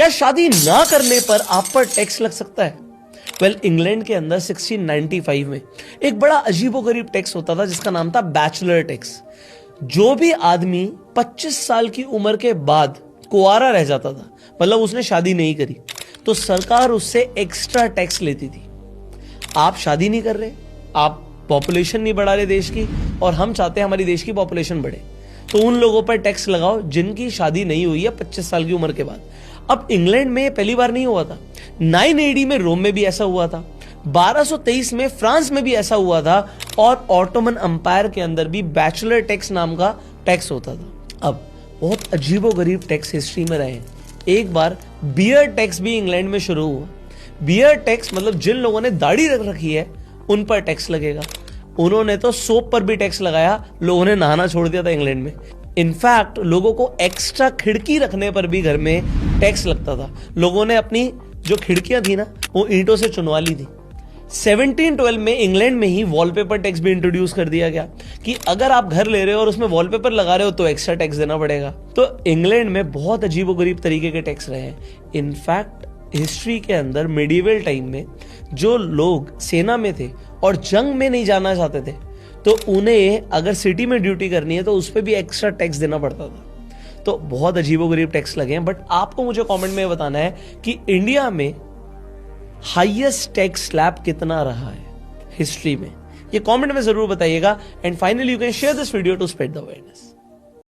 क्या शादी ना करने पर आप पर टैक्स लग सकता है? इंग्लैंड के अंदर 1695 में एक बड़ा अजीबोगरीब टैक्स होता था जिसका नाम था बैचलर टैक्स। जो भी आदमी 25 साल की उम्र के बाद कुंवारा रह जाता था, मतलब उसने शादी नहीं करी, तो सरकार उससे एक्स्ट्रा टैक्स लेती थी। आप शादी नहीं कर रहे, आप पॉपुलेशन नहीं बढ़ा रहे देश की, और हम चाहते हैं हमारी देश की पॉपुलेशन बढ़े, तो उन लोगों पर टैक्स लगाओ जिनकी शादी नहीं हुई है 25 साल की उम्र के बाद। अब इंग्लैंड में पहली बार नहीं हुआ था, 980 में रोम में भी ऐसा हुआ था, 1223 में फ्रांस में भी ऐसा हुआ था, और ऑटोमन अंपायर के अंदर भी बैचलर टैक्स नाम का टैक्स होता था। अब बहुत अजीबोगरीब टैक्स हिस्ट्री में रहे हैं। एक बार बियर्ड टैक्स भी इंग्लैंड में शुरू हुआ। बियर्ड टैक्स मतलब जिन लोगों ने दाढ़ी रख रखी है उन पर टैक्स लगेगा। उन्होंने तो सोप पर भी टैक्स लगाया, लोगों ने नहाना छोड़ दिया था इंग्लैंड में। इनफैक्ट लोगों को एक्स्ट्रा खिड़की रखने पर भी घर में टैक्स लगता था। लोगों ने अपनी जो खिड़कियां थी ना, वो ईंटों से चुनवा ली थी। 1712 में इंग्लैंड में ही वॉलपेपर टैक्स भी इंट्रोड्यूस कर दिया गया कि अगर आप घर ले रहे हो और उसमें वॉलपेपर लगा रहे हो तो एक्स्ट्रा टैक्स देना पड़ेगा। तो इंग्लैंड में बहुत अजीबोगरीब तरीके के टैक्स रहे हैं। इनफैक्ट हिस्ट्री के अंदर मिडिवल टाइम में जो लोग सेना में थे और जंग में नहीं जाना चाहते थे, तो उन्हें अगर सिटी में ड्यूटी करनी है तो उस पर भी एक्स्ट्रा टैक्स देना पड़ता था। तो बहुत अजीबोगरीब टैक्स लगे हैं। बट आपको मुझे कमेंट में बताना है कि इंडिया में हाईएस्ट टैक्स स्लैब कितना रहा है हिस्ट्री में, ये कमेंट में जरूर बताइएगा। And finally you can share this video to spread the awareness.